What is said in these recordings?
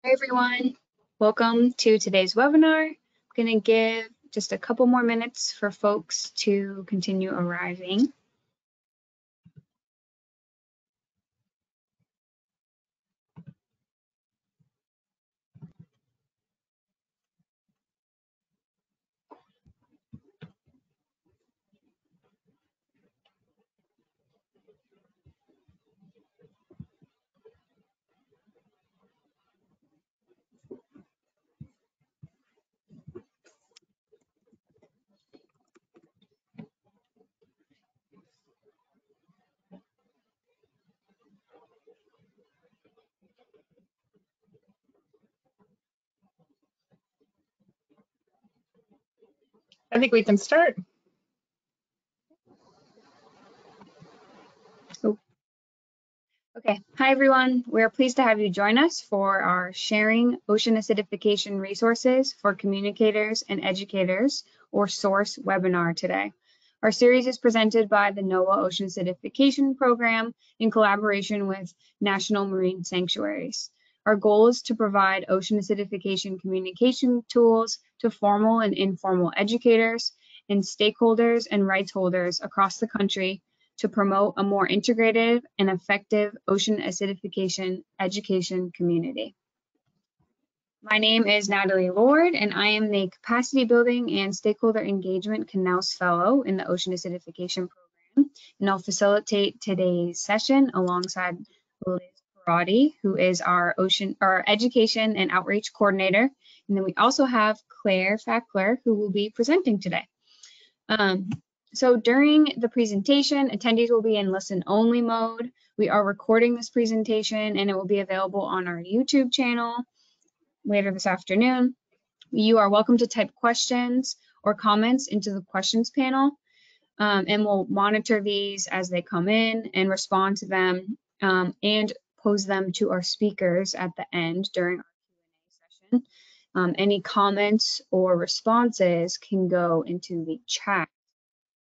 Hi everyone, welcome to today's webinar. I'm going to give just a couple more minutes for folks to continue arriving. I think we can start. Okay, hi everyone. We're pleased to have you join us for our Sharing Ocean Acidification Resources for Communicators and Educators, or SOARCE webinar today. Our series is presented by the NOAA Ocean Acidification Program in collaboration with National Marine Sanctuaries. Our goal is to provide ocean acidification communication tools to formal and informal educators and stakeholders and rights holders across the country to promote a more integrated and effective ocean acidification education community. My name is Natalie Lord, and I am the Capacity Building and Stakeholder Engagement Knaus Fellow in the Ocean Acidification Program, and I'll facilitate today's session alongside Liz Parati, who is our Education and Outreach Coordinator, and then we also have Claire Fackler, who will be presenting today. So during the presentation, attendees will be in listen-only mode. We are recording this presentation and it will be available on our YouTube channel later this afternoon. You are welcome to type questions or comments into the questions panel, and we'll monitor these as they come in and respond to them and pose them to our speakers at the end during our Q&A session. Any comments or responses can go into the chat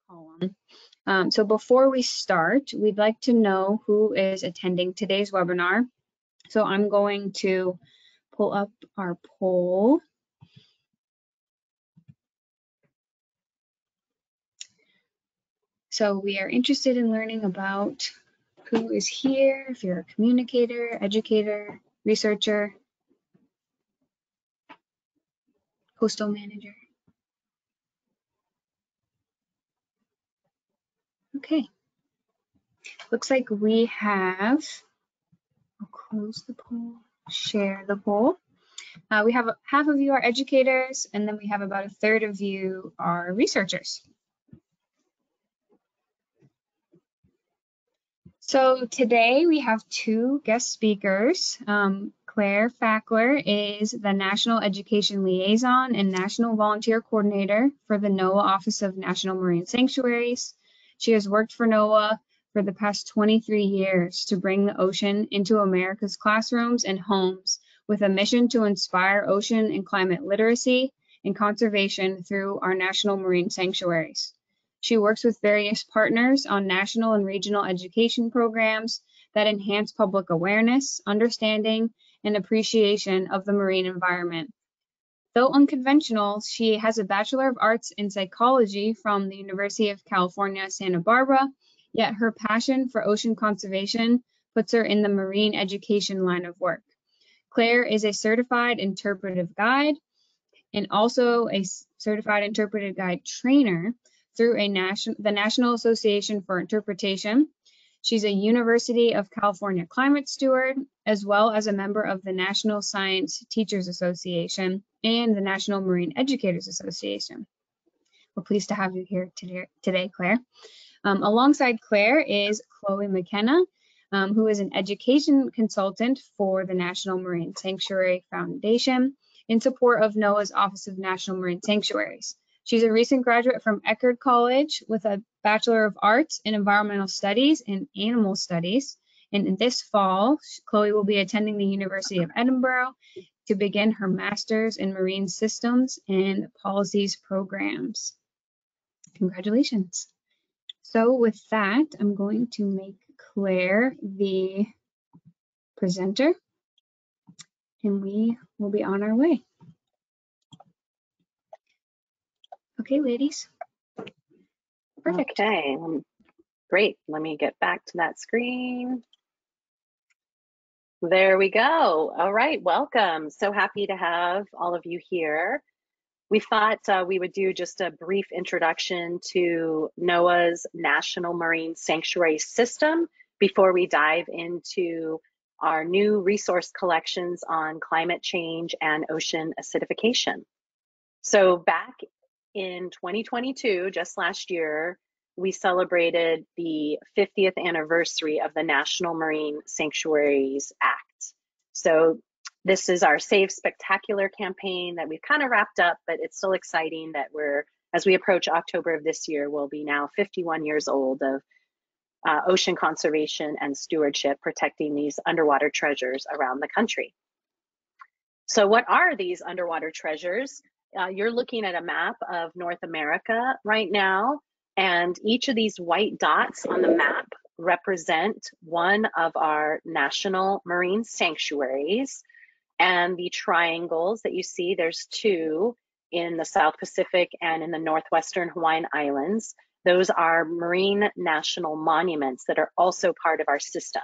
column. So before we start, we'd like to know who is attending today's webinar. So I'm going to pull up our poll. So we are interested in learning about who is here, if you're a communicator, educator, researcher, coastal manager. Okay, looks like we have, I'll close the poll, share the poll. We have half of you are educators, and then we have about a third of you are researchers. So today we have two guest speakers. Claire Fackler is the National Education Liaison and National Volunteer Coordinator for the NOAA Office of National Marine Sanctuaries. She has worked for NOAA for the past 23 years to bring the ocean into America's classrooms and homes with a mission to inspire ocean and climate literacy and conservation through our national marine sanctuaries. She works with various partners on national and regional education programs that enhance public awareness, understanding, and appreciation of the marine environment. Though unconventional, she has a Bachelor of Arts in Psychology from the University of California, Santa Barbara, yet her passion for ocean conservation puts her in the marine education line of work. Claire is a certified interpretive guide and also a certified interpretive guide trainer through the National Association for Interpretation. She's a University of California Climate Steward, as well as a member of the National Science Teachers Association and the National Marine Educators Association. We're pleased to have you here today, Claire. Alongside Claire is Chloe McKenna, who is an education consultant for the National Marine Sanctuary Foundation in support of NOAA's Office of National Marine Sanctuaries. She's a recent graduate from Eckerd College with a Bachelor of Arts in Environmental Studies and Animal Studies. And in this fall, Chloe will be attending the University of Edinburgh to begin her Master's in Marine Systems and Policies programs. Congratulations. So with that, I'm going to make Claire the presenter. and we will be on our way. Okay, ladies. Perfect. Okay, great. Let me get back to that screen. There we go. All right, welcome. So happy to have all of you here. We thought we would do just a brief introduction to NOAA's National Marine Sanctuary System before we dive into our new resource collections on climate change and ocean acidification. So back in 2022, just last year, we celebrated the 50th anniversary of the National Marine Sanctuaries Act. So this is our Save Spectacular campaign that we've kind of wrapped up, but it's still exciting that as we approach October of this year, we'll be now 51 years old of ocean conservation and stewardship, protecting these underwater treasures around the country. So what are these underwater treasures? You're looking at a map of North America right now, and each of these white dots on the map represent one of our national marine sanctuaries. And the triangles that you see, there's two in the South Pacific and in the northwestern Hawaiian Islands. Those are marine national monuments that are also part of our system.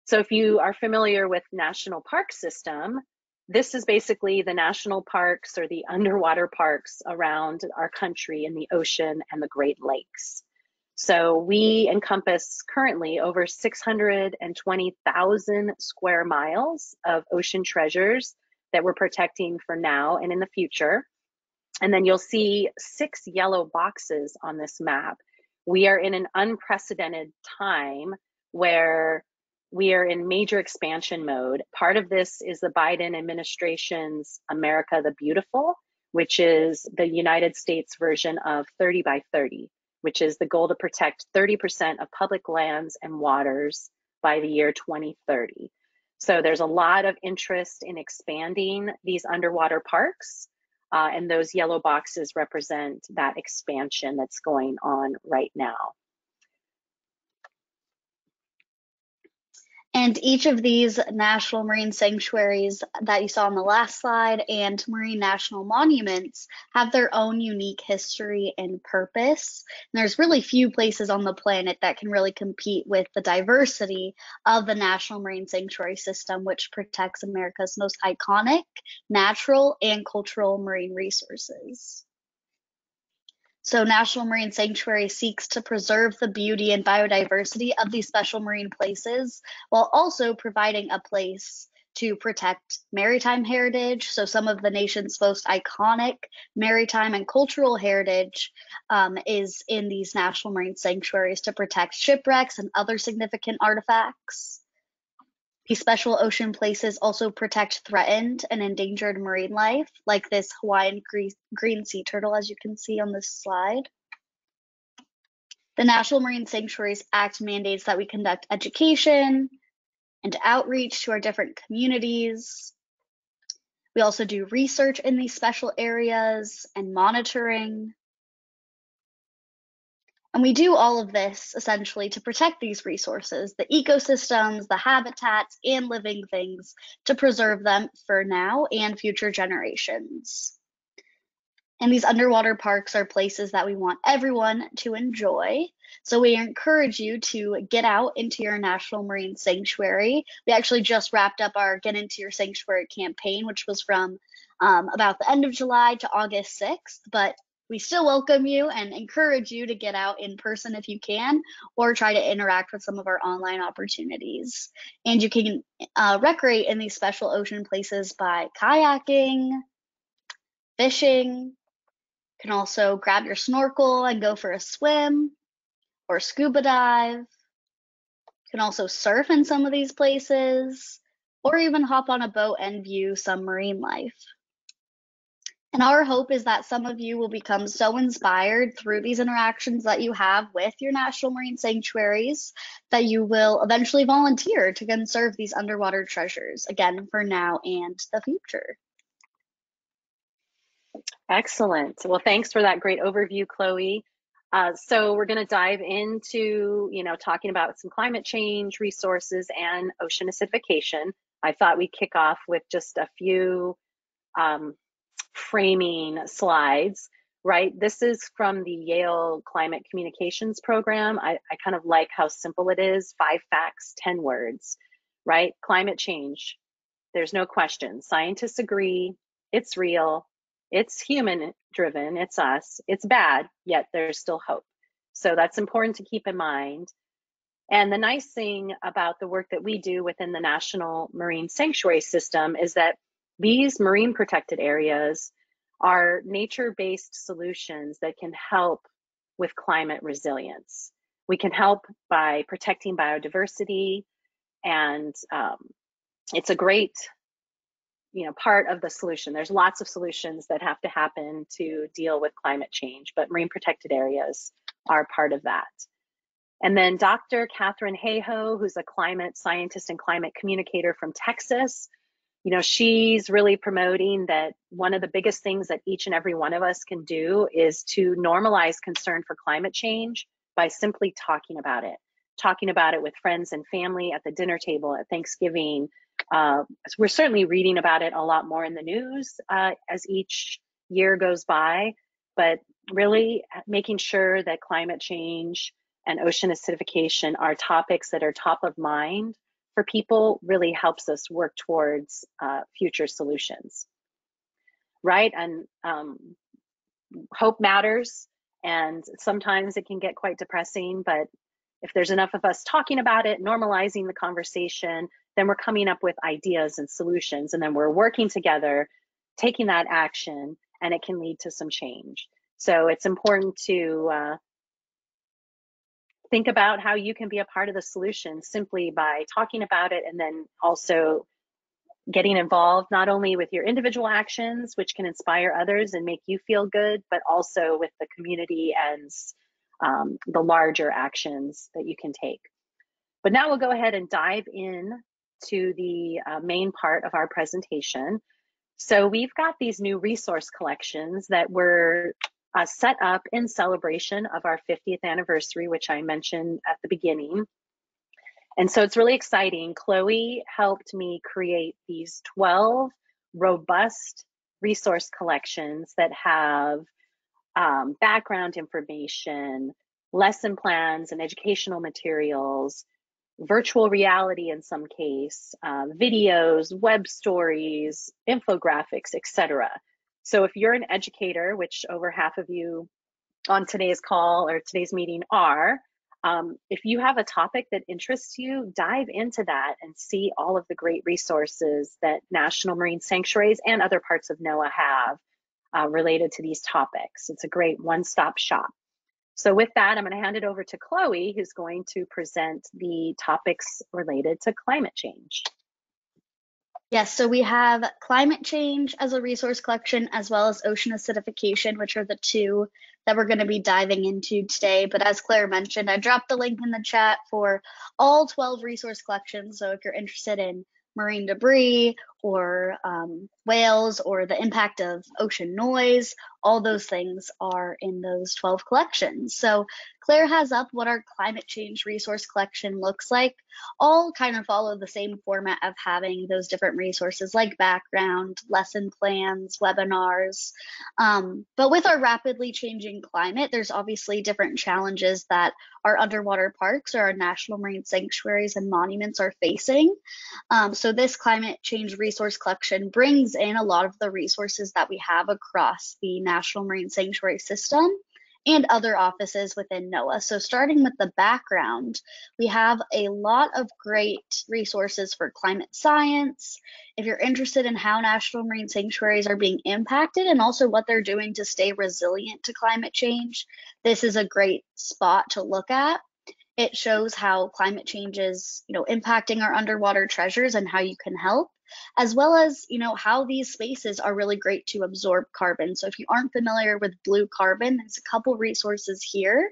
So if you are familiar with national park system, this is basically the national parks or the underwater parks around our country in the ocean and the Great Lakes. So we encompass currently over 620,000 square miles of ocean treasures that we're protecting for now and in the future. And then you'll see 6 yellow boxes on this map. We are in an unprecedented time where we are in major expansion mode. Part of this is the Biden administration's America the Beautiful, which is the United States version of 30 by 30, which is the goal to protect 30% of public lands and waters by the year 2030. So there's a lot of interest in expanding these underwater parks, and those yellow boxes represent that expansion that's going on right now. And each of these national marine sanctuaries that you saw on the last slide and marine national monuments have their own unique history and purpose. And there's really few places on the planet that can really compete with the diversity of the National Marine Sanctuary System, which protects America's most iconic natural and cultural marine resources. So National Marine Sanctuary seeks to preserve the beauty and biodiversity of these special marine places while also providing a place to protect maritime heritage. So some of the nation's most iconic maritime and cultural heritage is in these National Marine Sanctuaries to protect shipwrecks and other significant artifacts. These special ocean places also protect threatened and endangered marine life, like this Hawaiian green sea turtle, as you can see on this slide. The National Marine Sanctuaries Act mandates that we conduct education and outreach to our different communities. We also do research in these special areas and monitoring. And we do all of this essentially to protect these resources, the ecosystems, the habitats, and living things, to preserve them for now and future generations. And these underwater parks are places that we want everyone to enjoy. So we encourage you to get out into your National Marine Sanctuary. We actually just wrapped up our Get Into Your Sanctuary campaign, which was from about the end of July to August 6th. But we still welcome you and encourage you to get out in person if you can, or try to interact with some of our online opportunities. And you can recreate in these special ocean places by kayaking, fishing. You can also grab your snorkel and go for a swim or scuba dive. You can also surf in some of these places, or even hop on a boat and view some marine life. And our hope is that some of you will become so inspired through these interactions that you have with your national marine sanctuaries that you will eventually volunteer to conserve these underwater treasures, again, for now and the future. Excellent. Well, thanks for that great overview, Chloe. So we're going to dive into, talking about some climate change resources and ocean acidification. I thought we'd kick off with just a few framing slides, right? This is from the Yale Climate Communications Program. I kind of like how simple it is, 5 facts, 10 words, right? Climate change, there's no question. Scientists agree, it's real, it's human driven, it's us, it's bad, yet there's still hope. So that's important to keep in mind. And the nice thing about the work that we do within the National Marine Sanctuary System is that these marine protected areas are nature-based solutions that can help with climate resilience. We can help by protecting biodiversity, and it's a great part of the solution. There's lots of solutions that have to happen to deal with climate change, but marine protected areas are part of that. And then Dr. Catherine Hayhoe, who's a climate scientist and climate communicator from Texas, she's really promoting that one of the biggest things that each and every one of us can do is to normalize concern for climate change by simply talking about it with friends and family at the dinner table at Thanksgiving. We're certainly reading about it a lot more in the news as each year goes by, but really making sure that climate change and ocean acidification are topics that are top of mind for people really helps us work towards future solutions, right? And hope matters, and sometimes it can get quite depressing, but if there's enough of us talking about it, normalizing the conversation, then we're coming up with ideas and solutions, and then we're working together, taking that action, and it can lead to some change. So it's important to think about how you can be a part of the solution simply by talking about it, and then also getting involved not only with your individual actions, which can inspire others and make you feel good, but also with the community and the larger actions that you can take. But now we'll go ahead and dive in to the main part of our presentation. So we've got these new resource collections that were set up in celebration of our 50th anniversary, which I mentioned at the beginning. And so it's really exciting. Chloe helped me create these 12 robust resource collections that have background information, lesson plans and educational materials, virtual reality in some case, videos, web stories, infographics, etc. So if you're an educator, which over half of you on today's call or today's meeting are, if you have a topic that interests you, dive into that and see all of the great resources that National Marine Sanctuaries and other parts of NOAA have related to these topics. It's a great one-stop shop. So with that, I'm going to hand it over to Chloe, who's going to present the topics related to climate change. Yes, so we have climate change as a resource collection, as well as ocean acidification, which are the two that we're going to be diving into today. But as Claire mentioned, I dropped the link in the chat for all 12 resource collections. So if you're interested in marine debris or whales or the impact of ocean noise, all those things are in those 12 collections. So Claire has up what our climate change resource collection looks like. All kind of follow the same format of having those different resources like background, lesson plans, webinars. But with our rapidly changing climate, there's obviously different challenges that our underwater parks or our national marine sanctuaries and monuments are facing. So this climate change resource collection brings in a lot of the resources that we have across the National Marine Sanctuary System and other offices within NOAA. So starting with the background, we have a lot of great resources for climate science. If you're interested in how national marine sanctuaries are being impacted and also what they're doing to stay resilient to climate change, this is a great spot to look at. It shows how climate change is, impacting our underwater treasures and how you can help, as well as, how these spaces are really great to absorb carbon. So if you aren't familiar with blue carbon, there's a couple resources here.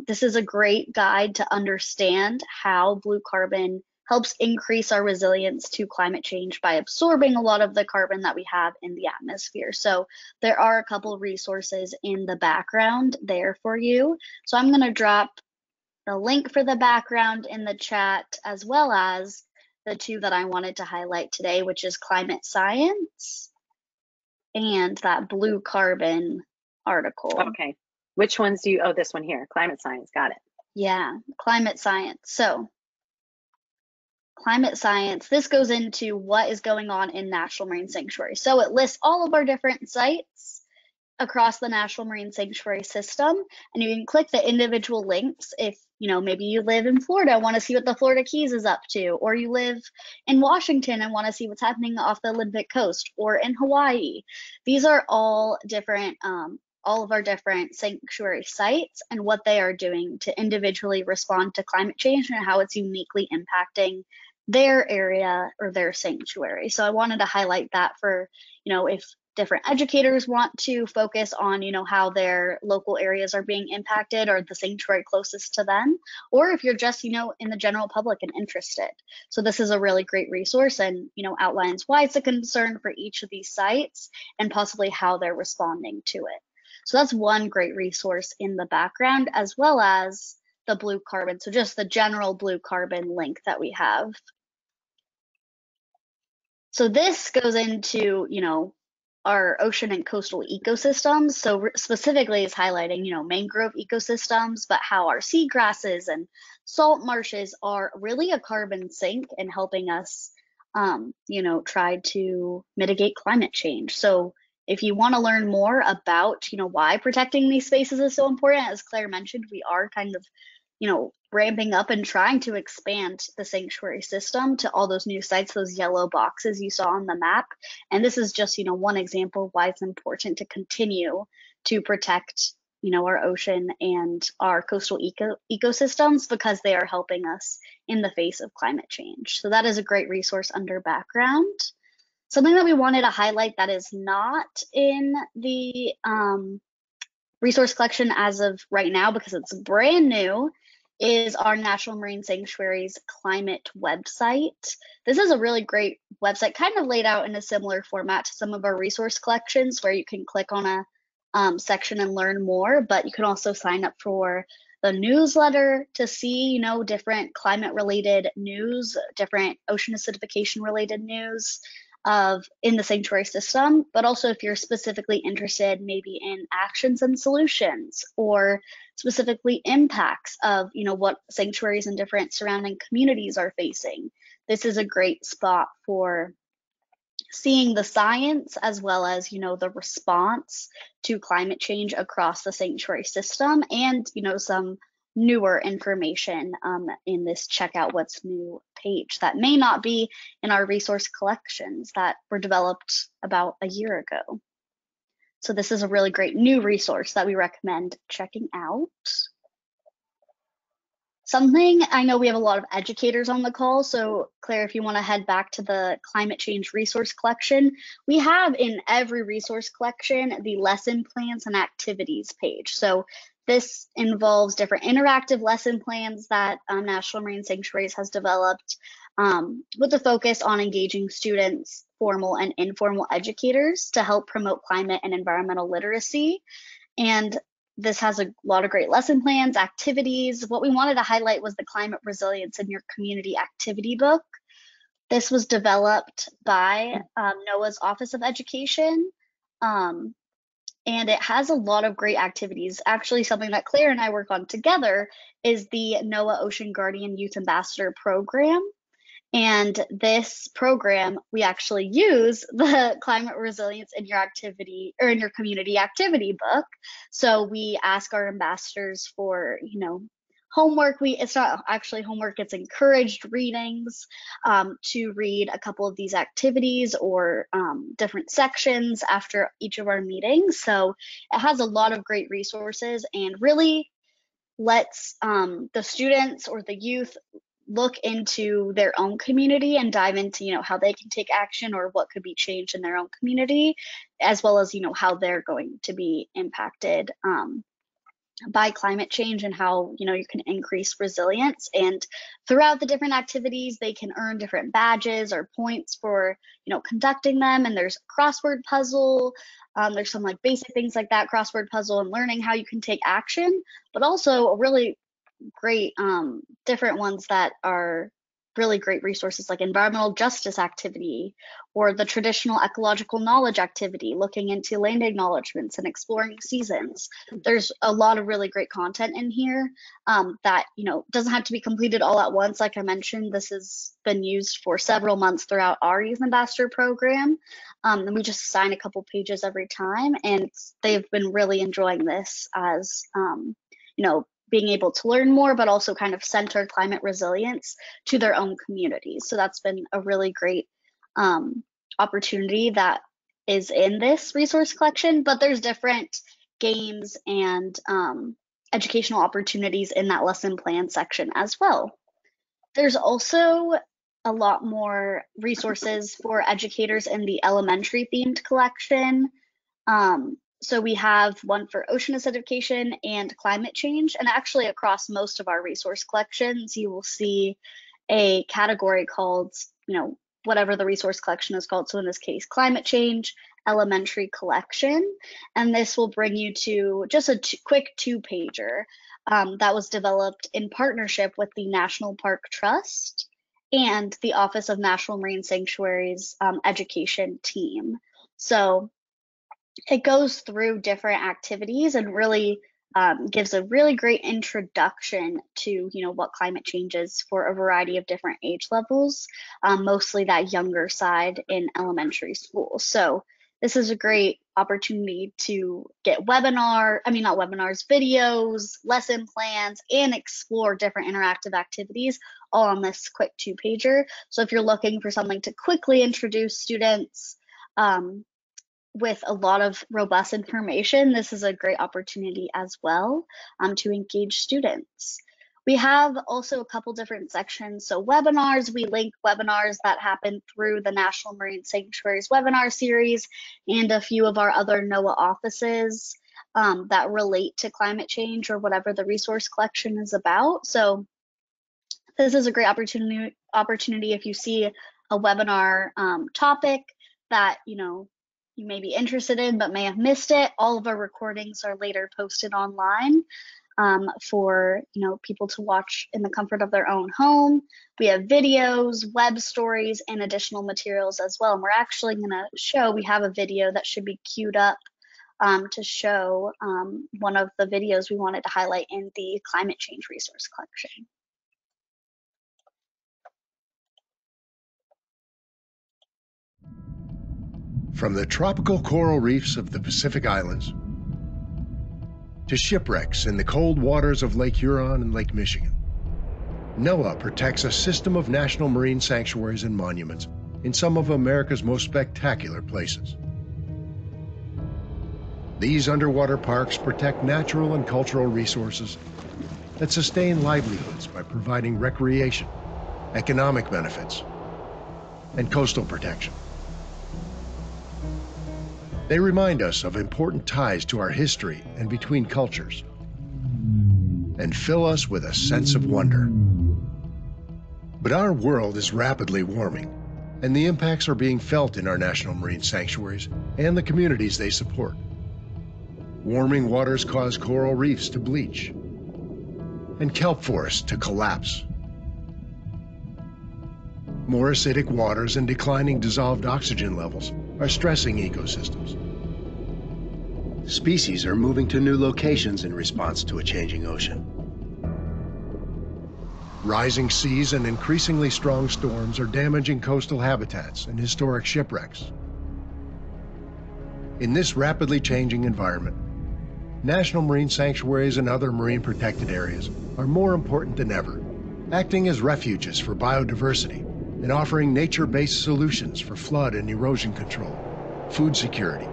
This is a great guide to understand how blue carbon helps increase our resilience to climate change by absorbing a lot of the carbon that we have in the atmosphere. So there are a couple resources in the background there for you. So I'm going to drop the link for the background in the chat, as well as the two that I wanted to highlight today, which is climate science and that blue carbon article. Okay. Which ones do you, oh, this one here, climate science, got it. Yeah, climate science. So climate science, this goes into what is going on in National Marine Sanctuary. So it lists all of our different sites across the National Marine Sanctuary system, and you can click the individual links if, you know, maybe you live in Florida, want to see what the Florida Keys is up to, or you live in Washington and want to see what's happening off the Olympic coast, or in Hawaii. These are all different, all of our different sanctuary sites and what they are doing to individually respond to climate change and how it's uniquely impacting their area or their sanctuary. So I wanted to highlight that for, you know, if different educators want to focus on, you know, how their local areas are being impacted or the sanctuary closest to them, or if you're just, you know, in the general public and interested. So this is a really great resource and, you know, outlines why it's a concern for each of these sites and possibly how they're responding to it. So that's one great resource in the background, as well as the blue carbon. So just the general blue carbon link that we have. So this goes into, you know, our ocean and coastal ecosystems. So specifically is highlighting, you know, mangrove ecosystems, but how our seagrasses and salt marshes are really a carbon sink and helping us, you know, try to mitigate climate change. So if you want to learn more about, you know, why protecting these spaces is so important, as Claire mentioned, we are kind of, you know, ramping up and trying to expand the sanctuary system to all those new sites, those yellow boxes you saw on the map. And this is just, you know, one example of why it's important to continue to protect, you know, our ocean and our coastal ecosystems, because they are helping us in the face of climate change. So that is a great resource under background. Something that we wanted to highlight that is not in the resource collection as of right now, because it's brand new, is our National Marine Sanctuaries climate website. This is a really great website, kind of laid out in a similar format to some of our resource collections, where you can click on a section and learn more, but you can also sign up for the newsletter to see, you know, different climate related news, different ocean acidification related news in the sanctuary system, but also if you're specifically interested maybe in actions and solutions, or specifically impacts of, you know, what sanctuaries and different surrounding communities are facing. This is a great spot for seeing the science as well as, you know, the response to climate change across the sanctuary system, and, you know, some newer information in this Check Out What's New page that may not be in our resource collections that were developed about a year ago. So this is a really great new resource that we recommend checking out. Something, I know we have a lot of educators on the call, so Claire, if you want to head back to the climate change resource collection, we have in every resource collection the lesson plans and activities page. So this involves different interactive lesson plans that National Marine Sanctuaries has developed with a focus on engaging students, formal and informal educators, to help promote climate and environmental literacy. And this has a lot of great lesson plans, activities. What we wanted to highlight was the Climate Resilience in Your Community activity book. This was developed by NOAA's Office of Education, and it has a lot of great activities. Actually, something that Claire and I work on together is the NOAA Ocean Guardian Youth Ambassador Program. And this program, we actually use the Climate Resilience in Your Activity or in Your Community activity book. So we ask our ambassadors for, you know, homework. It's not actually homework, it's encouraged readings to read a couple of these activities or different sections after each of our meetings. So it has a lot of great resources and really lets the students or the youth look into their own community and dive into, you know, how they can take action or what could be changed in their own community, as well as, you know, how they're going to be impacted by climate change and how, you know, you can increase resilience. And throughout the different activities, they can earn different badges or points for, you know, conducting them. And there's a crossword puzzle. There's some like basic things like that, crossword puzzle, and learning how you can take action, but also a really great different ones that are really great resources like environmental justice activity or the traditional ecological knowledge activity, looking into land acknowledgements and exploring seasons. There's a lot of really great content in here that, you know, doesn't have to be completed all at once. Like I mentioned, this has been used for several months throughout our Youth Ambassador program. And we just assign a couple pages every time, and they've been really enjoying this as, you know, being able to learn more, but also kind of center climate resilience to their own communities. So that's been a really great opportunity that is in this resource collection, but there's different games and educational opportunities in that lesson plan section as well. There's also a lot more resources for educators in the elementary themed collection. So we have one for ocean acidification and climate change, and actually across most of our resource collections, you will see a category called, you know, whatever the resource collection is called. So in this case, climate change, elementary collection, and this will bring you to just a quick two-pager that was developed in partnership with the National Park Trust and the Office of National Marine Sanctuaries education team. So it goes through different activities and really gives a really great introduction to, you know, what climate change is for a variety of different age levels, mostly that younger side in elementary school. So this is a great opportunity to get videos, lesson plans, and explore different interactive activities all on this quick two-pager. So if you're looking for something to quickly introduce students with a lot of robust information, this is a great opportunity as well to engage students. We have also a couple different sections. So webinars, we link webinars that happen through the National Marine Sanctuaries webinar series and a few of our other NOAA offices that relate to climate change or whatever the resource collection is about. So this is a great opportunity if you see a webinar topic that, you know, you may be interested in but may have missed it. All of our recordings are later posted online for, you know, people to watch in the comfort of their own home. We have videos, web stories, and additional materials as well. And we're actually going to show, we have a video that should be queued up to show one of the videos we wanted to highlight in the climate change resource collection. From the tropical coral reefs of the Pacific Islands to shipwrecks in the cold waters of Lake Huron and Lake Michigan, NOAA protects a system of national marine sanctuaries and monuments in some of America's most spectacular places. These underwater parks protect natural and cultural resources that sustain livelihoods by providing recreation, economic benefits, and coastal protection. They remind us of important ties to our history and between cultures, and fill us with a sense of wonder. But our world is rapidly warming, and the impacts are being felt in our national marine sanctuaries and the communities they support. Warming waters cause coral reefs to bleach and kelp forests to collapse. More acidic waters and declining dissolved oxygen levels are stressing ecosystems. Species are moving to new locations in response to a changing ocean. Rising seas and increasingly strong storms are damaging coastal habitats and historic shipwrecks. In this rapidly changing environment, national marine sanctuaries and other marine protected areas are more important than ever, acting as refuges for biodiversity and offering nature-based solutions for flood and erosion control, food security,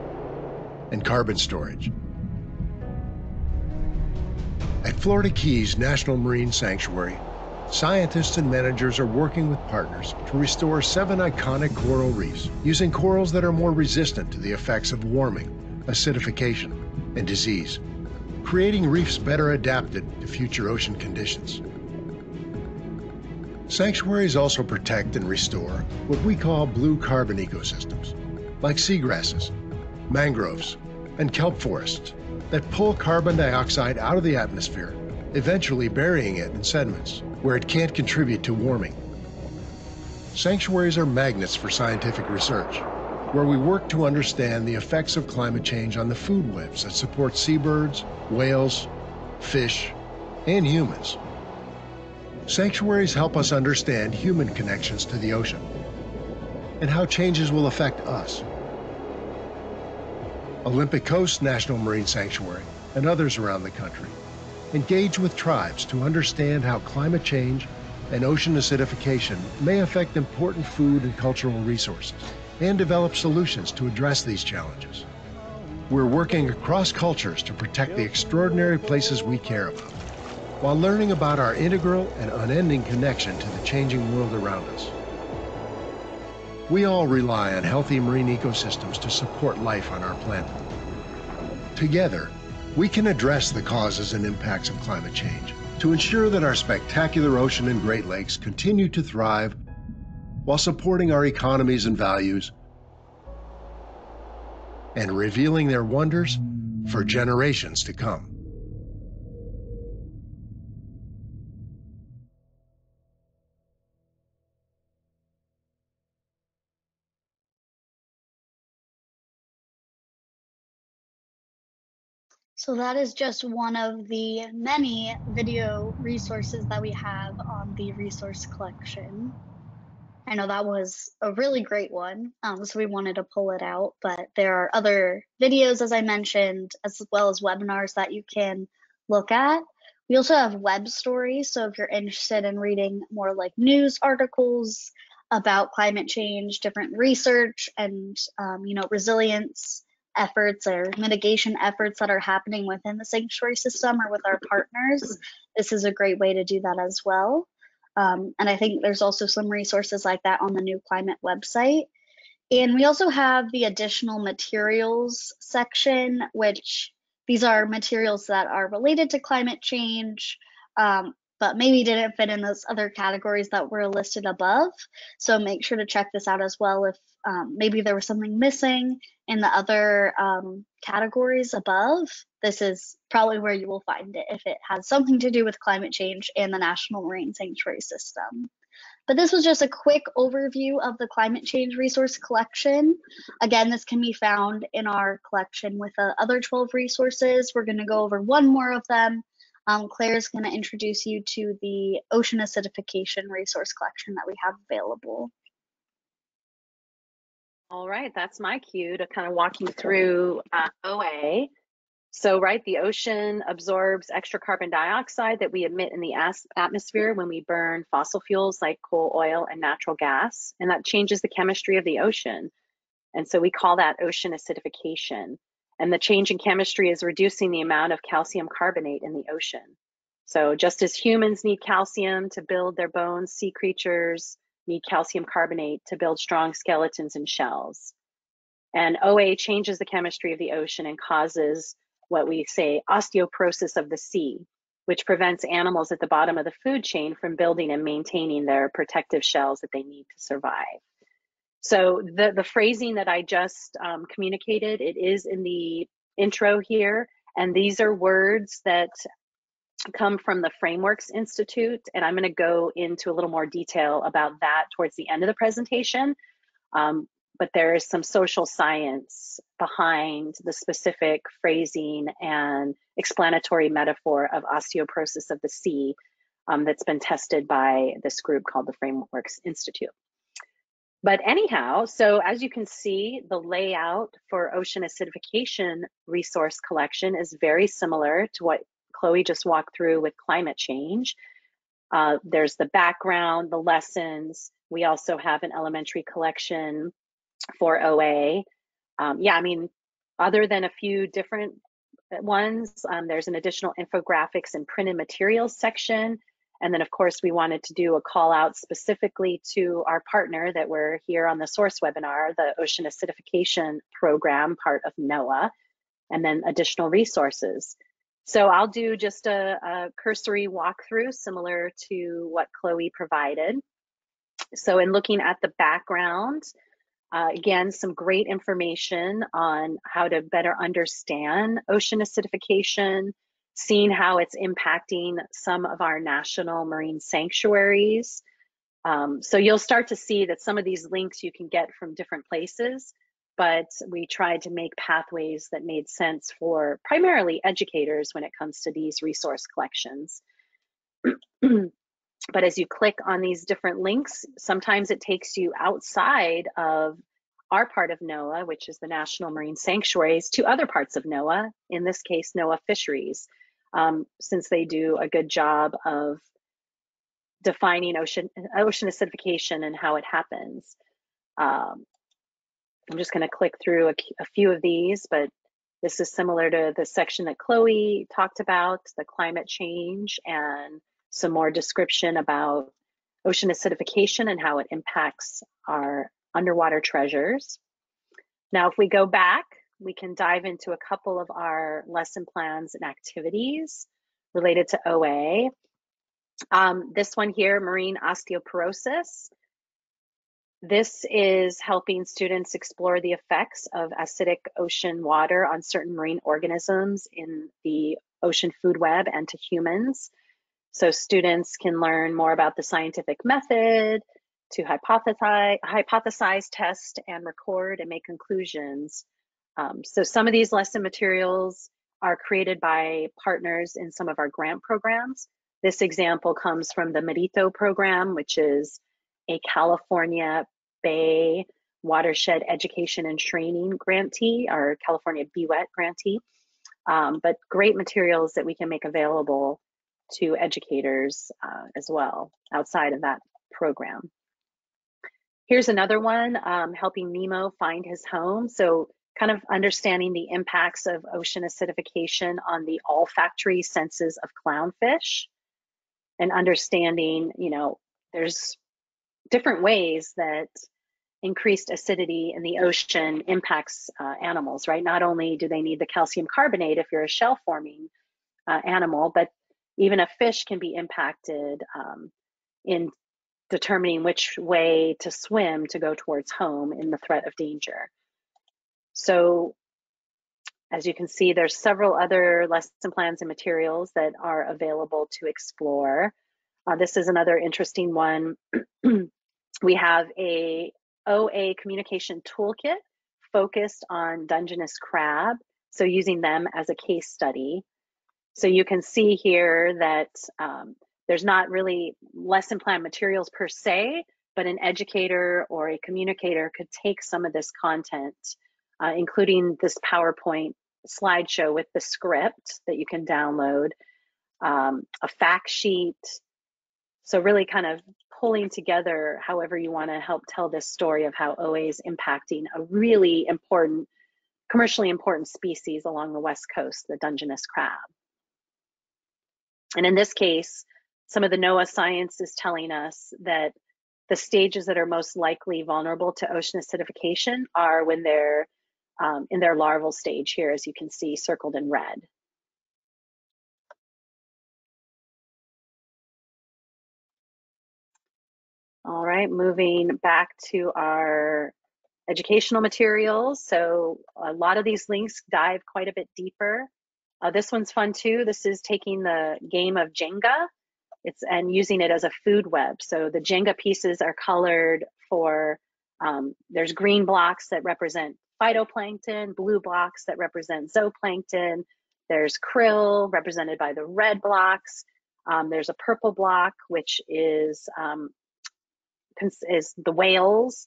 and carbon storage. At Florida Keys National Marine Sanctuary, scientists and managers are working with partners to restore 7 iconic coral reefs using corals that are more resistant to the effects of warming, acidification, and disease, creating reefs better adapted to future ocean conditions. Sanctuaries also protect and restore what we call blue carbon ecosystems, like seagrasses, mangroves, and kelp forests that pull carbon dioxide out of the atmosphere, eventually burying it in sediments where it can't contribute to warming. Sanctuaries are magnets for scientific research, where we work to understand the effects of climate change on the food webs that support seabirds, whales, fish, and humans. Sanctuaries help us understand human connections to the ocean and how changes will affect us. Olympic Coast National Marine Sanctuary and others around the country engage with tribes to understand how climate change and ocean acidification may affect important food and cultural resources, and develop solutions to address these challenges. We're working across cultures to protect the extraordinary places we care about, while learning about our integral and unending connection to the changing world around us. We all rely on healthy marine ecosystems to support life on our planet. Together, we can address the causes and impacts of climate change to ensure that our spectacular ocean and Great Lakes continue to thrive while supporting our economies and values and revealing their wonders for generations to come. So that is just one of the many video resources that we have on the resource collection. I know that was a really great one, so we wanted to pull it out, but there are other videos, as I mentioned, as well as webinars that you can look at. We also have web stories, so if you're interested in reading more like news articles about climate change, different research, and resilience efforts or mitigation efforts that are happening within the sanctuary system or with our partners, this is a great way to do that as well. And I think there's also some resources like that on the New Climate website. And we also have the additional materials section, which these are materials that are related to climate change, but maybe didn't fit in those other categories that were listed above. So make sure to check this out as well if maybe there was something missing in the other categories above. This is probably where you will find it if it has something to do with climate change and the National Marine Sanctuary System. But this was just a quick overview of the climate change resource collection. Again, this can be found in our collection with the other 12 resources. We're going to go over one more of them. Claire's going to introduce you to the ocean acidification resource collection that we have available. All right, that's my cue to kind of walk you through OA. So, right, the ocean absorbs extra carbon dioxide that we emit in the atmosphere when we burn fossil fuels like coal, oil, and natural gas, and that changes the chemistry of the ocean. And so we call that ocean acidification. And the change in chemistry is reducing the amount of calcium carbonate in the ocean. So just as humans need calcium to build their bones, sea creatures need calcium carbonate to build strong skeletons and shells. And OA changes the chemistry of the ocean and causes what we say osteoporosis of the sea, which prevents animals at the bottom of the food chain from building and maintaining their protective shells that they need to survive. So the phrasing that I just communicated, it is in the intro here, and these are words that come from the Frameworks Institute, and I'm going to go into a little more detail about that towards the end of the presentation. But there is some social science behind the specific phrasing and explanatory metaphor of osteoporosis of the sea that's been tested by this group called the Frameworks Institute. But anyhow, so as you can see, the layout for ocean acidification resource collection is very similar to what Chloe just walked through with climate change. There's the background, the lessons. We also have an elementary collection for OA. Yeah, I mean, other than a few different ones, there's an additional infographics and printed materials section. And then of course, we wanted to do a call out specifically to our partner that we're here on the SOARCE webinar, the Ocean Acidification Program, part of NOAA, and then additional resources. So I'll do just a cursory walkthrough similar to what Chloe provided. So in looking at the background, again, some great information on how to better understand ocean acidification, seeing how it's impacting some of our national marine sanctuaries. So you'll start to see that some of these links you can get from different places, but we tried to make pathways that made sense for primarily educators when it comes to these resource collections. But as you click on these different links, sometimes it takes you outside of our part of NOAA, which is the National Marine Sanctuaries, to other parts of NOAA, in this case, NOAA Fisheries, since they do a good job of defining ocean acidification and how it happens. I'm just going to click through a few of these, but this is similar to the section that Chloe talked about, the climate change, and some more description about ocean acidification and how it impacts our underwater treasures. Now, if we go back, we can dive into a couple of our lesson plans and activities related to OA. This one here, marine osteoporosis. This is helping students explore the effects of acidic ocean water on certain marine organisms in the ocean food web and to humans. So students can learn more about the scientific method to hypothesize, test, and record and make conclusions. So some of these lesson materials are created by partners in some of our grant programs. This example comes from the Merito Program, which is a California Bay Watershed Education and Training grantee, or California BWET grantee, but great materials that we can make available to educators as well outside of that program. Here's another one, helping Nemo find his home. So kind of understanding the impacts of ocean acidification on the olfactory senses of clownfish, and understanding, you know, there's different ways that increased acidity in the ocean impacts animals, right? Not only do they need the calcium carbonate if you're a shell-forming animal, but even a fish can be impacted in determining which way to swim to go towards home in the threat of danger. So as you can see, there's several other lesson plans and materials that are available to explore. This is another interesting one. We have a OA Communication Toolkit focused on Dungeness crab, so using them as a case study. So you can see here that there's not really lesson plan materials per se, but an educator or a communicator could take some of this content, including this PowerPoint slideshow with the script that you can download, a fact sheet. So really kind of pulling together however you want to help tell this story of how OA is impacting a really important, commercially important species along the West Coast, the Dungeness crab. And in this case, some of the NOAA science is telling us that the stages that are most likely vulnerable to ocean acidification are when they're in their larval stage here, as you can see circled in red. All right, moving back to our educational materials. So a lot of these links dive quite a bit deeper. This one's fun too. This is taking the game of Jenga and using it as a food web. So the Jenga pieces are colored for, there's green blocks that represent phytoplankton, blue blocks that represent zooplankton. There's krill represented by the red blocks. There's a purple block, which is the whales.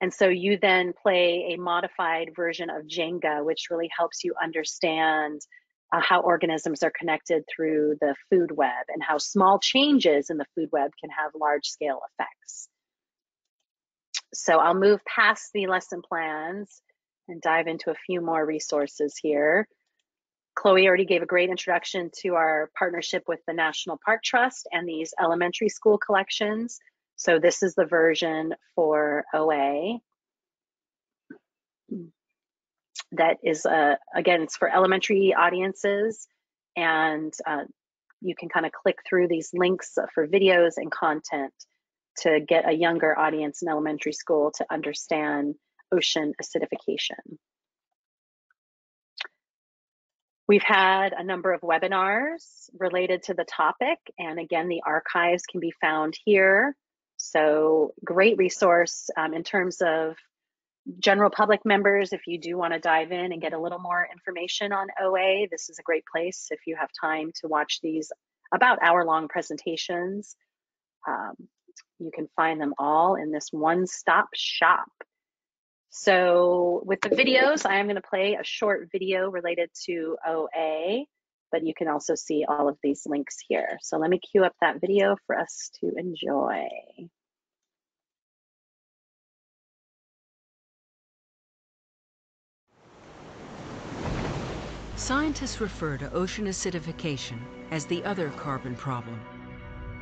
And so you then play a modified version of Jenga, which really helps you understand how organisms are connected through the food web and how small changes in the food web can have large scale effects. So I'll move past the lesson plans and dive into a few more resources here. Chloe already gave a great introduction to our partnership with the National Park Trust and these elementary school collections. So this is the version for OA. That is, again, it's for elementary audiences, and you can kind of click through these links for videos and content to get a younger audience in elementary school to understand ocean acidification. We've had a number of webinars related to the topic, and again, the archives can be found here. So great resource in terms of general public members. If you do want to dive in and get a little more information on OA, this is a great place if you have time to watch these about hour-long presentations. You can find them all in this one-stop shop. So with the videos, I am going to play a short video related to OA, but you can also see all of these links here. So let me cue up that video for us to enjoy. Scientists refer to ocean acidification as the other carbon problem.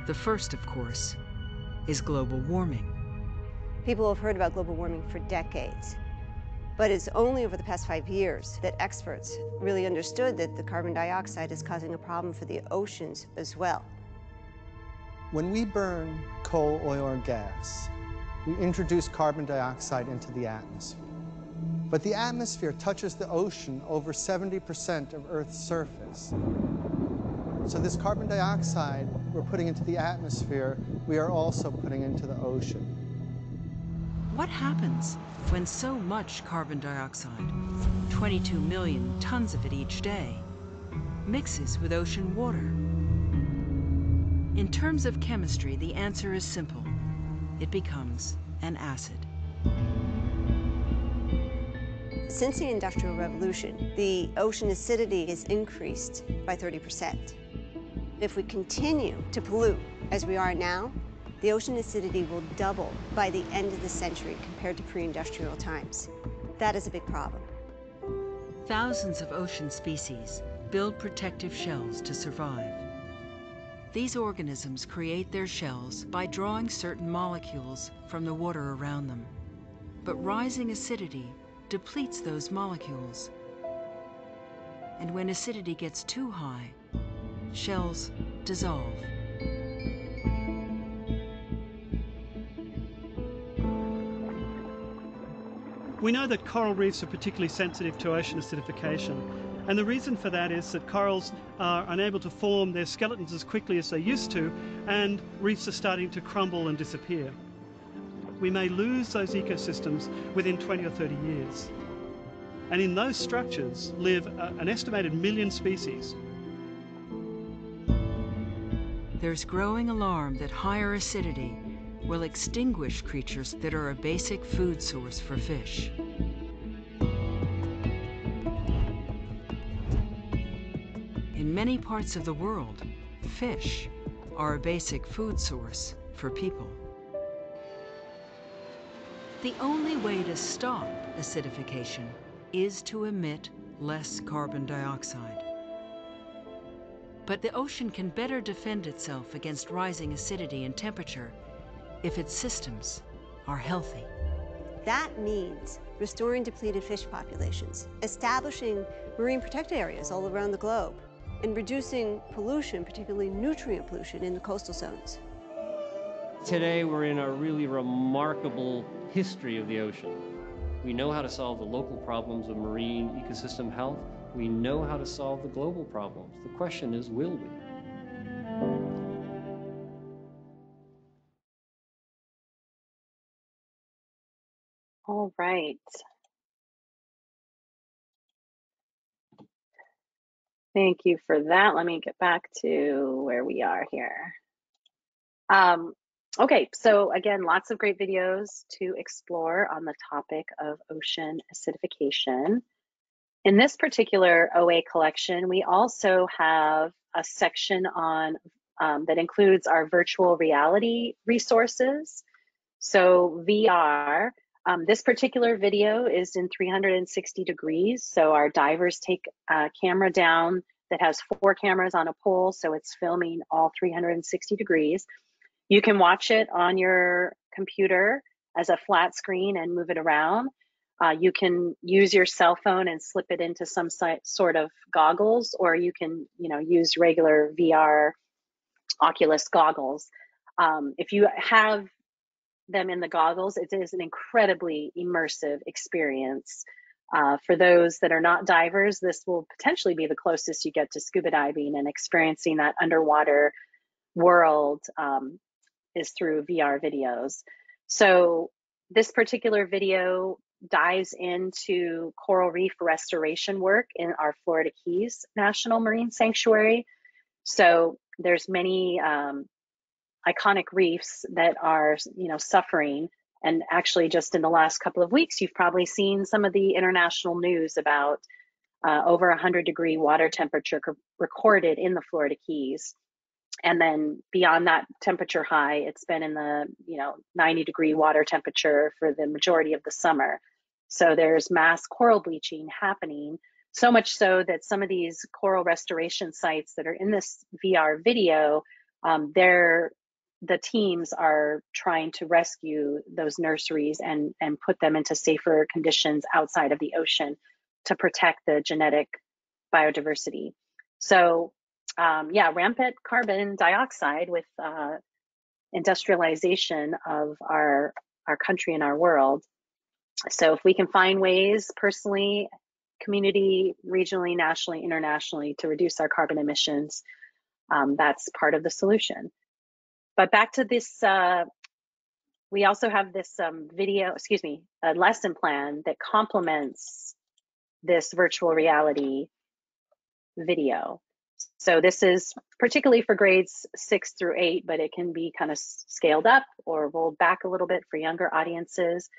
The first, of course, is global warming. People have heard about global warming for decades, but it's only over the past 5 years that experts really understood that the carbon dioxide is causing a problem for the oceans as well. When we burn coal, oil, or gas, we introduce carbon dioxide into the atmosphere. But the atmosphere touches the ocean over 70% of Earth's surface. So this carbon dioxide we're putting into the atmosphere, we are also putting into the ocean. What happens when so much carbon dioxide, 22 million tons of it each day, mixes with ocean water? In terms of chemistry, the answer is simple. It becomes an acid. Since the Industrial Revolution, the ocean acidity has increased by 30%. If we continue to pollute as we are now, the ocean acidity will double by the end of the century compared to pre-industrial times. That is a big problem. Thousands of ocean species build protective shells to survive. These organisms create their shells by drawing certain molecules from the water around them. But rising acidity depletes those molecules. And when acidity gets too high, shells dissolve. We know that coral reefs are particularly sensitive to ocean acidification, and the reason for that is that corals are unable to form their skeletons as quickly as they used to, and reefs are starting to crumble and disappear. We may lose those ecosystems within 20 or 30 years. And in those structures live an estimated 1 million species. There's growing alarm that higher acidity will extinguish creatures that are a basic food source for fish. In many parts of the world, fish are a basic food source for people. The only way to stop acidification is to emit less carbon dioxide. But the ocean can better defend itself against rising acidity and temperature if its systems are healthy. That means restoring depleted fish populations, establishing marine protected areas all around the globe, and reducing pollution, particularly nutrient pollution, in the coastal zones. Today, we're in a really remarkable history of the ocean. We know how to solve the local problems of marine ecosystem health. We know how to solve the global problems. The question is, will we? All right. Thank you for that. Let me get back to where we are here. Okay, so again, lots of great videos to explore on the topic of ocean acidification. In this particular OA collection, we also have a section on that includes our virtual reality resources. So VR, this particular video is in 360 degrees. So our divers take a camera down that has 4 cameras on a pole, so it's filming all 360 degrees. You can watch it on your computer as a flat screen and move it around. You can use your cell phone and slip it into some sort of goggles, or you can, use regular VR Oculus goggles. If you have them in the goggles, it is an incredibly immersive experience. For those that are not divers, this will potentially be the closest you get to scuba diving and experiencing that underwater world. is through VR videos. So this particular video dives into coral reef restoration work in our Florida Keys National Marine Sanctuary. So there's many iconic reefs that are, suffering. And actually, just in the last couple of weeks, you've probably seen some of the international news about over 100-degree water temperature recorded in the Florida Keys. And then beyond that temperature high, it's been in the 90-degree water temperature for the majority of the summer. So there's mass coral bleaching happening, so much so that some of these coral restoration sites that are in this VR video, the teams are trying to rescue those nurseries and put them into safer conditions outside of the ocean to protect the genetic biodiversity. So rampant carbon dioxide with industrialization of our country and our world. So if we can find ways personally, community, regionally, nationally, internationally to reduce our carbon emissions, that's part of the solution. But back to this, we also have this a lesson plan that complements this virtual reality video. So this is particularly for grades 6 through 8, but it can be kind of scaled up or rolled back a little bit for younger audiences.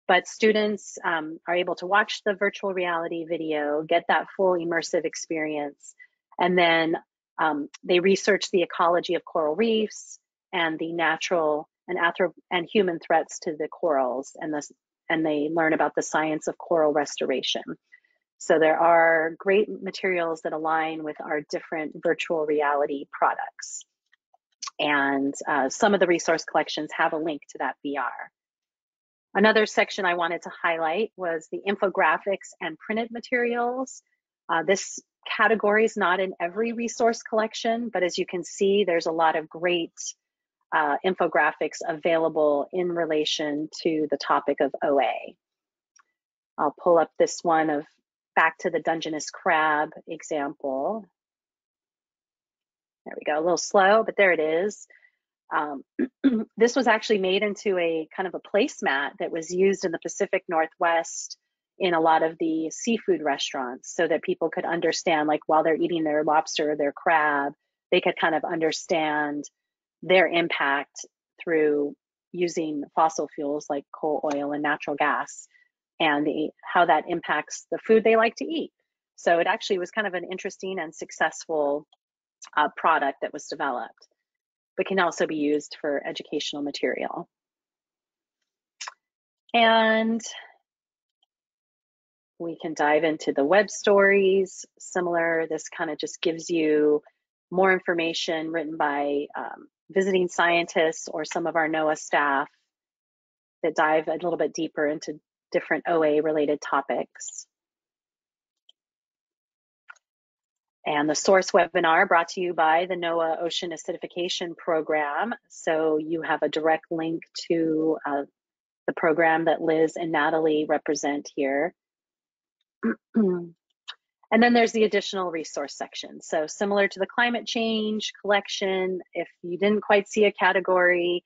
But students are able to watch the virtual reality video, get that full immersive experience, and then they research the ecology of coral reefs and the natural and human threats to the corals, and they learn about the science of coral restoration. So there are great materials that align with our different virtual reality products. And some of the resource collections have a link to that VR. Another section I wanted to highlight was the infographics and printed materials. This category is not in every resource collection, but as you can see, there's a lot of great infographics available in relation to the topic of OA. I'll pull up this one of back to the Dungeness crab example. There we go, a little slow, but there it is. This was actually made into a kind of a placemat that was used in the Pacific Northwest in a lot of the seafood restaurants, so that people could understand, like while they're eating their lobster or their crab, they could kind of understand their impact through using fossil fuels like coal, oil, and natural gas, and how that impacts the food they like to eat. So it actually was kind of an interesting and successful product that was developed, but can also be used for educational material. And we can dive into the web stories. Similar, this kind of just gives you more information written by visiting scientists or some of our NOAA staff that dive a little bit deeper into different OA related topics. And the SOARCE webinar brought to you by the NOAA Ocean Acidification Program. So you have a direct link to the program that Liz and Natalie represent here. And then there's the additional resource section. So similar to the climate change collection, if you didn't quite see a category,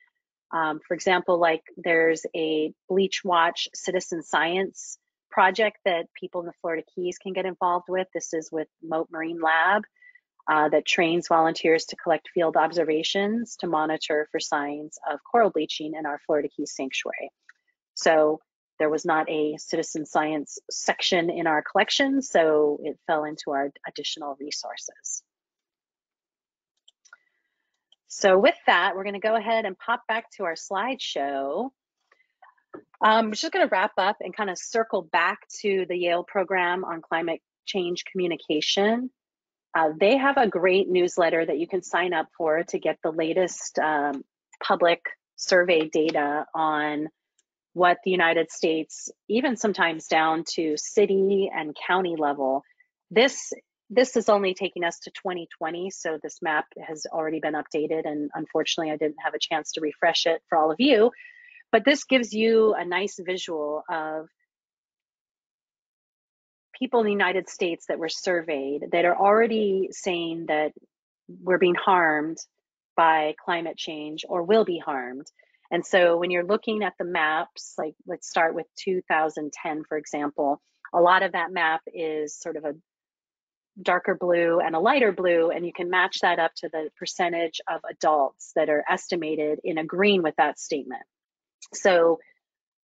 for example, like there's a Bleach Watch citizen science project that people in the Florida Keys can get involved with. This is with Moat Marine Lab that trains volunteers to collect field observations to monitor for signs of coral bleaching in our Florida Keys sanctuary. So there was not a citizen science section in our collection, so it fell into our additional resources. So with that, we're going to go ahead and pop back to our slideshow. We're just going to wrap up and kind of circle back to the Yale program on climate change communication. They have a great newsletter that you can sign up for to get the latest public survey data on what the United States, even sometimes down to city and county level. This is only taking us to 2020, so this map has already been updated, and unfortunately I didn't have a chance to refresh it for all of you, but this gives you a nice visual of people in the United States that were surveyed that are already saying that we're being harmed by climate change or will be harmed. And so when you're looking at the maps, like let's start with 2010, for example, a lot of that map is sort of a darker blue and a lighter blue, and you can match that up to the percentage of adults that are estimated in agreeing with that statement. So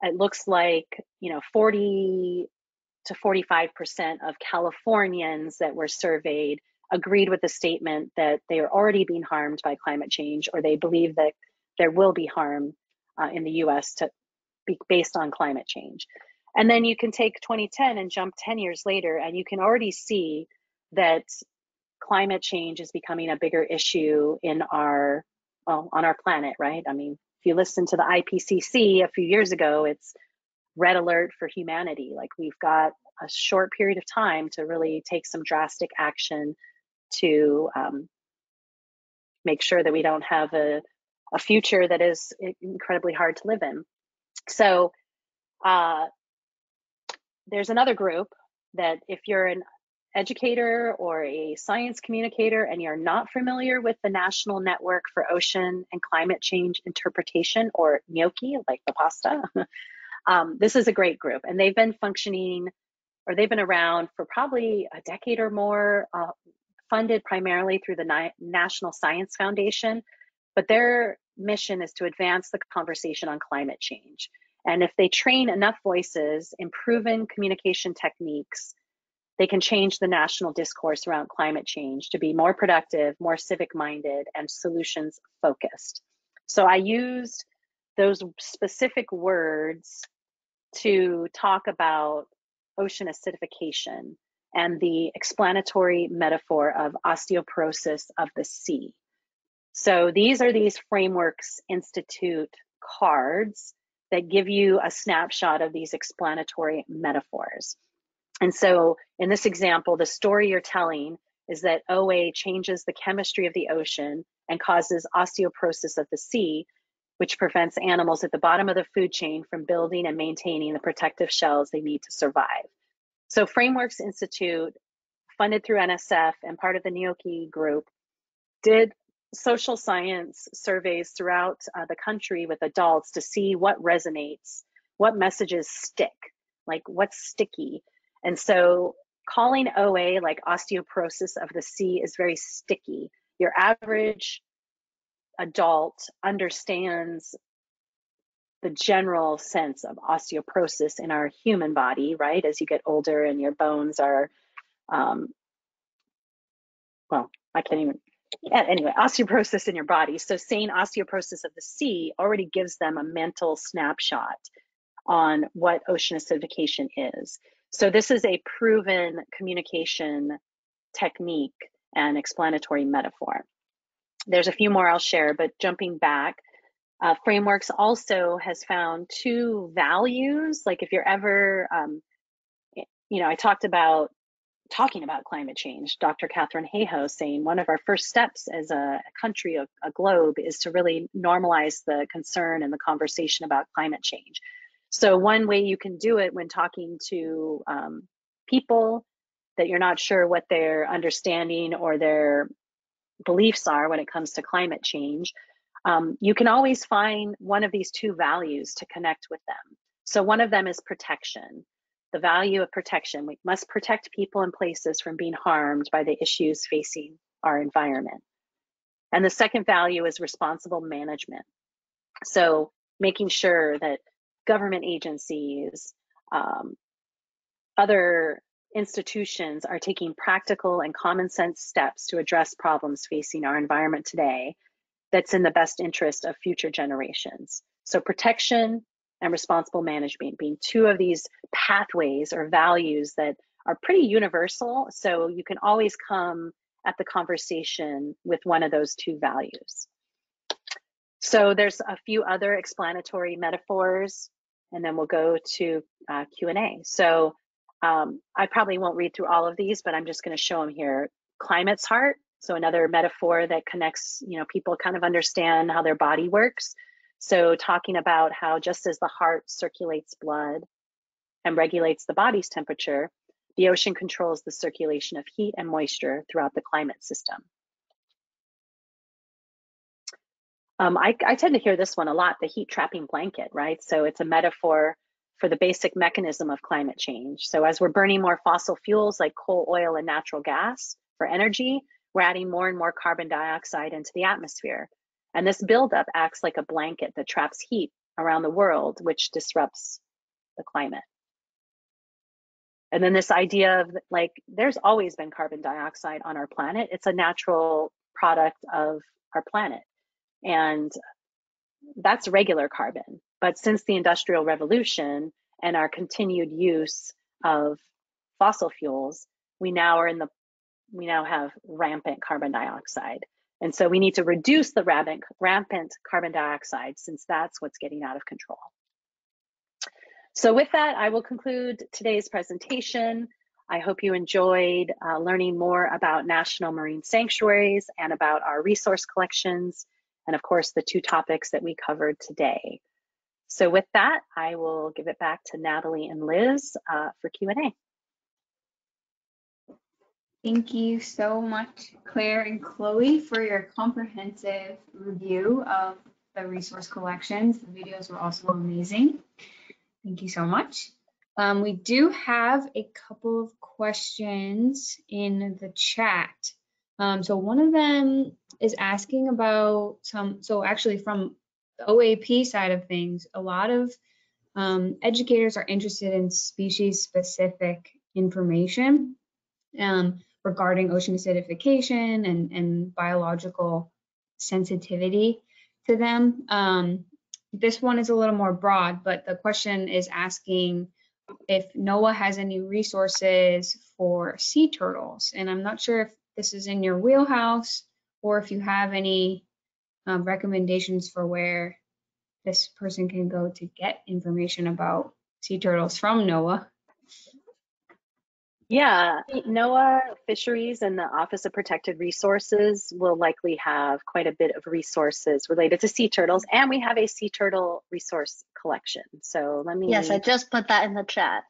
it looks like, 40 to 45% of Californians that were surveyed agreed with the statement that they are already being harmed by climate change, or they believe that there will be harm in the US to be based on climate change. And then you can take 2010 and jump 10 years later, and you can already see that climate change is becoming a bigger issue on our planet, right? I mean, if you listen to the IPCC a few years ago, it's red alert for humanity. Like, we've got a short period of time to really take some drastic action to make sure that we don't have a future that is incredibly hard to live in. So there's another group that, if you're an educator or a science communicator and you're not familiar with the National Network for Ocean and Climate Change Interpretation, or gnocchi, like the pasta, this is a great group, and they've been functioning, or they've been around for probably a decade or more, funded primarily through the National Science Foundation, but their mission is to advance the conversation on climate change. And if they train enough voices in proven communication techniques, they can change the national discourse around climate change to be more productive, more civic-minded, and solutions-focused. So I used those specific words to talk about ocean acidification and the explanatory metaphor of osteoporosis of the sea. So these are these Frameworks Institute cards that give you a snapshot of these explanatory metaphors. And so in this example, the story you're telling is that OA changes the chemistry of the ocean and causes osteoporosis of the sea, which prevents animals at the bottom of the food chain from building and maintaining the protective shells they need to survive. So Frameworks Institute, funded through NSF and part of the gnocchi group, did social science surveys throughout the country with adults to see what resonates, what messages stick, like what's sticky. And so calling OA like osteoporosis of the sea is very sticky. Your average adult understands the general sense of osteoporosis in our human body, right? As you get older and your bones are, well, I can't even, anyway, osteoporosis in your body. So saying osteoporosis of the sea already gives them a mental snapshot on what ocean acidification is. So this is a proven communication technique and explanatory metaphor. There's a few more I'll share, but jumping back, Frameworks also has found two values. Like, if you're ever, I talked about talking about climate change, Dr. Catherine Hayhoe saying one of our first steps as a country, a globe, is to really normalize the concern and the conversation about climate change. So one way you can do it when talking to people that you're not sure what their understanding or their beliefs are when it comes to climate change, you can always find one of these two values to connect with them. So one of them is protection. The value of protection. We must protect people and places from being harmed by the issues facing our environment. And the second value is responsible management. So making sure that government agencies, other institutions are taking practical and common sense steps to address problems facing our environment today that's in the best interest of future generations. So protection and responsible management being two of these pathways or values that are pretty universal. So you can always come at the conversation with one of those two values. So there's a few other explanatory metaphors, and then we'll go to Q&A. So I probably won't read through all of these, but I'm just going to show them here. Climate's heart. So another metaphor that connects, people kind of understand how their body works. So talking about how just as the heart circulates blood and regulates the body's temperature, the ocean controls the circulation of heat and moisture throughout the climate system. I tend to hear this one a lot, the heat trapping blanket, right? So it's a metaphor for the basic mechanism of climate change. So as we're burning more fossil fuels like coal, oil, and natural gas for energy, we're adding more and more carbon dioxide into the atmosphere. And this buildup acts like a blanket that traps heat around the world, which disrupts the climate. And then this idea of like, there's always been carbon dioxide on our planet. It's a natural product of our planet. And that's regular carbon. But since the Industrial Revolution and our continued use of fossil fuels, we now have rampant carbon dioxide. And so we need to reduce the rampant carbon dioxide, since that's what's getting out of control. So with that, I will conclude today's presentation. I hope you enjoyed learning more about national marine sanctuaries and about our resource collections, and of course, the two topics that we covered today. So with that, I will give it back to Natalie and Liz for Q&A. Thank you so much, Claire and Chloe, for your comprehensive review of the resource collections. The videos were also amazing. Thank you so much. We do have a couple of questions in the chat. So one of them is asking about so actually from the OAP side of things, a lot of educators are interested in species-specific information regarding ocean acidification and biological sensitivity to them. This one is a little more broad, but the question is asking if NOAA has any resources for sea turtles. And I'm not sure if this is in your wheelhouse or if you have any recommendations for where this person can go to get information about sea turtles from NOAA. Yeah, NOAA Fisheries and the Office of Protected Resources will likely have quite a bit of resources related to sea turtles, and we have a sea turtle resource collection. So let me. Yes, I just put that in the chat.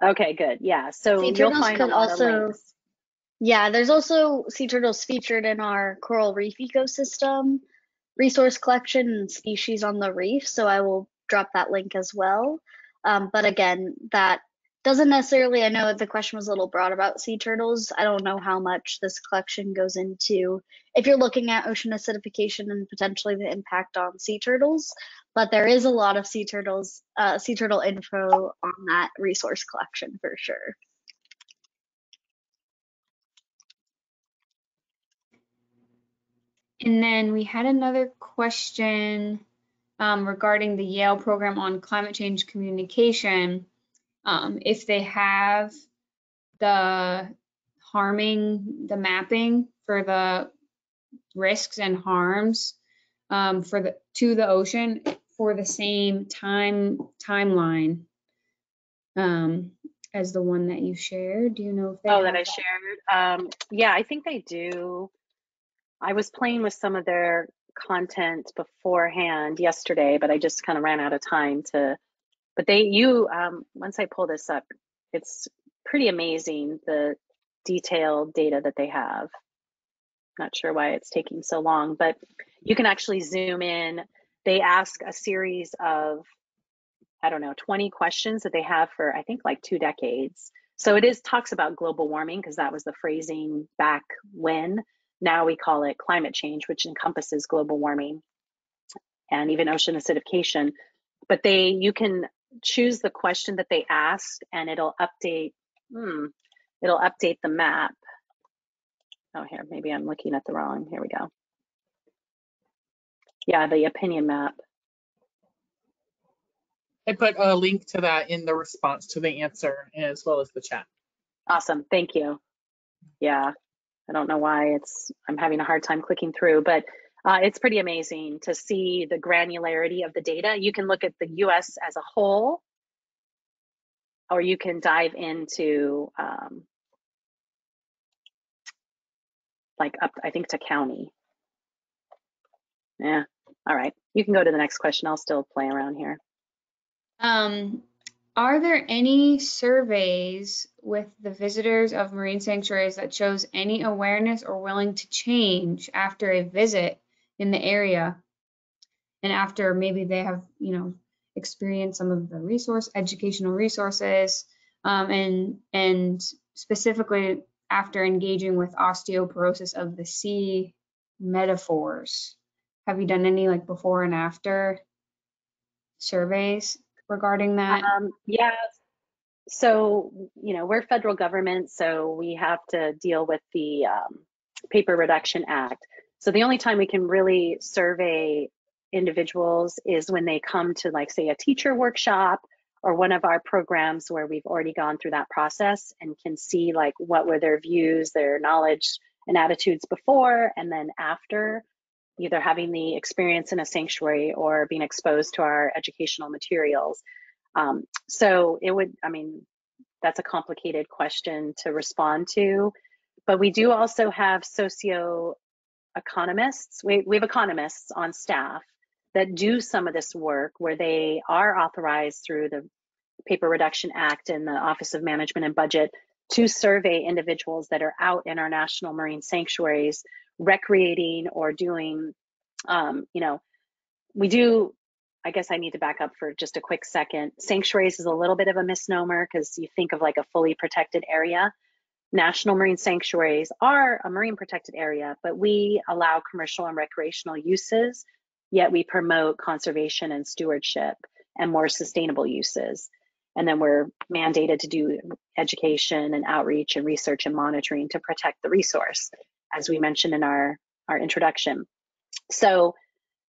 Okay, good. Yeah, so sea you'll turtles find could a lot also, of links. Yeah, there's also sea turtles featured in our coral reef ecosystem resource collection and species on the reef. So I will drop that link as well. But again, that doesn't necessarily, I know the question was a little broad about sea turtles. I don't know how much this collection goes into if you're looking at ocean acidification and potentially the impact on sea turtles, but there is a lot of sea turtle info on that resource collection for sure. And then we had another question regarding the Yale program on climate change communication. If they have the mapping for the risks and harms to the ocean for the same timeline as the one that you shared. Do you know if they that I shared? Yeah, I think they do. I was playing with some of their content beforehand yesterday, but I just kind of ran out of time to. But once I pull this up, it's pretty amazing the detailed data that they have. Not sure why it's taking so long, but you can actually zoom in. They ask a series of, 20 questions that they have for, I think, like 2 decades. So it talks about global warming, because that was the phrasing back when. Now we call it climate change, which encompasses global warming and even ocean acidification. But you can choose the question that they asked, and it'll update the map. Oh, here, maybe I'm looking at the wrong. Here we go. Yeah, the opinion map. I put a link to that in the response to the answer as well as the chat. Awesome, thank you. Yeah, I don't know why I'm having a hard time clicking through, but it's pretty amazing to see the granularity of the data. You can look at the US as a whole, or you can dive into like up, I think, to county. Yeah, all right. You can go to the next question. I'll still play around here. Are there any surveys with the visitors of marine sanctuaries that shows any awareness or willing to change after a visit in the area? and after maybe they have, experienced some of the educational resources, and specifically after engaging with osteoporosis of the sea metaphors. Have you done any like before and after surveys regarding that? Yeah. So, we're federal government, so we have to deal with the Paper Reduction Act. So the only time we can really survey individuals is when they come to, like, say, a teacher workshop or one of our programs where we've already gone through that process and can see like what were their views, their knowledge and attitudes before and then after either having the experience in a sanctuary or being exposed to our educational materials. So it would, that's a complicated question to respond to, but we do also have socio-economists. We have economists on staff that do some of this work where they are authorized through the Paper Reduction Act and the Office of Management and Budget to survey individuals that are out in our national marine sanctuaries, recreating or doing, we do, I guess I need to back up for just a quick second. Sanctuaries is a little bit of a misnomer because you think of like a fully protected area. National marine sanctuaries are a marine protected area, but we allow commercial and recreational uses, yet we promote conservation and stewardship and more sustainable uses. And then we're mandated to do education and outreach and research and monitoring to protect the resource, as we mentioned in our introduction. So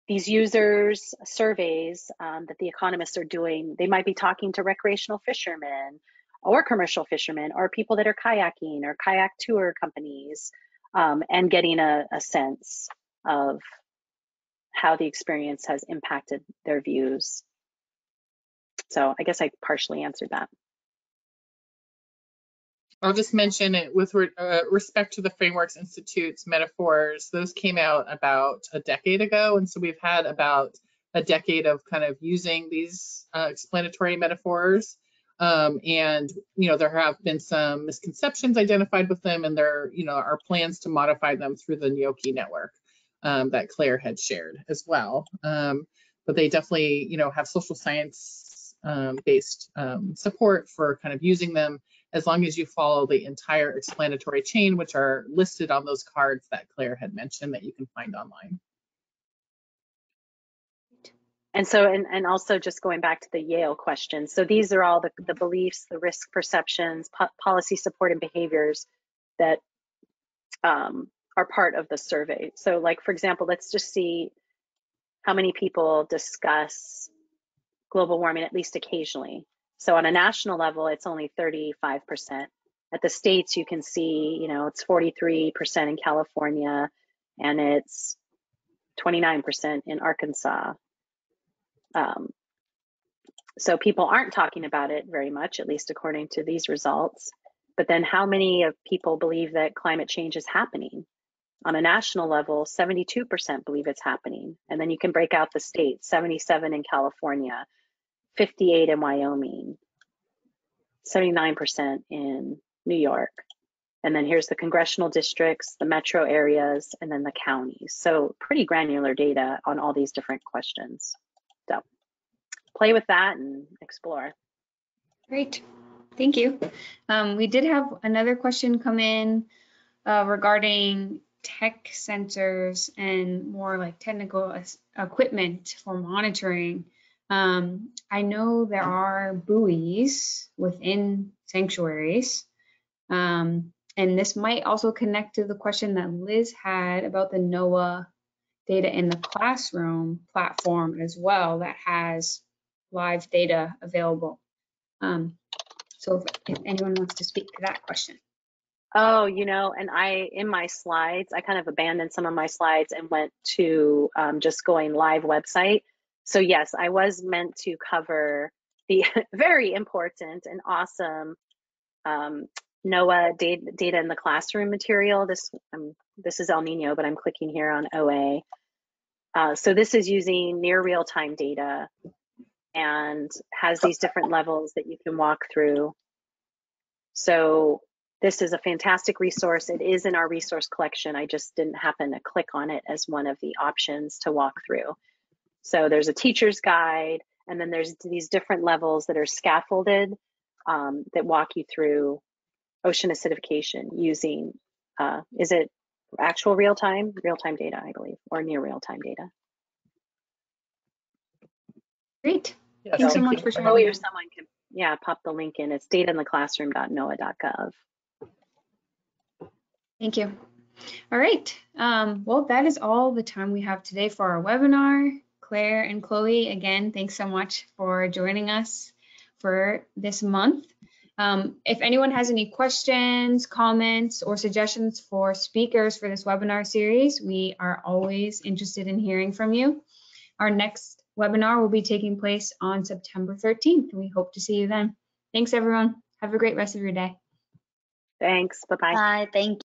these users surveys that the economists are doing, they might be talking to recreational fishermen or commercial fishermen or people that are kayaking or kayak tour companies and getting a sense of how the experience has impacted their views. So I guess I partially answered that. I'll just mention it with respect to the Frameworks Institute's metaphors. Those came out about a decade ago. And so we've had about a decade of kind of using these explanatory metaphors. And, there have been some misconceptions identified with them, and there, are plans to modify them through the Gnocchi network that Claire had shared as well. But they definitely, have social science based support for kind of using them, as long as you follow the entire explanatory chain, which are listed on those cards that Claire had mentioned that you can find online. And so, and also just going back to the Yale question. So these are all the beliefs, the risk perceptions, policy support and behaviors that are part of the survey. So like, for example, let's just see how many people discuss global warming, at least occasionally. So on a national level, it's only 35%. At the states, you can see, it's 43% in California, and it's 29% in Arkansas. So people aren't talking about it very much, at least according to these results. But then how many of people believe that climate change is happening? On a national level, 72% believe it's happening. And then you can break out the states, 77 in California, 58 in Wyoming, 79% in New York. And then here's the congressional districts, the metro areas, and then the counties. So pretty granular data on all these different questions. So play with that and explore. Great, thank you. We did have another question come in regarding tech sensors and more like technical equipment for monitoring. I know there are buoys within sanctuaries, and this might also connect to the question that Liz had about the NOAA data in the classroom platform as well, that has live data available. So if anyone wants to speak to that question. Oh, and in my slides, I kind of abandoned some of my slides and went to just going live website. So yes, I was meant to cover the very important and awesome NOAA data in the classroom material. This is El Nino, but I'm clicking here on OA. So this is using near real-time data and has these different levels that you can walk through. So this is a fantastic resource. It is in our resource collection. I just didn't happen to click on it as one of the options to walk through. So there's a teacher's guide, and then there's these different levels that are scaffolded that walk you through ocean acidification using, is it actual real-time data, I believe, or near real-time data. Great. Yeah, Thanks so thank much you. for sharing. Chloe or someone can, yeah, pop the link in. It's dataintheclassroom.noaa.gov. Thank you. All right. Well, that is all the time we have today for our webinar. Claire and Chloe, again, thanks so much for joining us for this month. If anyone has any questions, comments, or suggestions for speakers for this webinar series, we are always interested in hearing from you. Our next webinar will be taking place on September 13th, and we hope to see you then. Thanks, everyone. Have a great rest of your day. Thanks. Bye-bye. Bye. Thank you.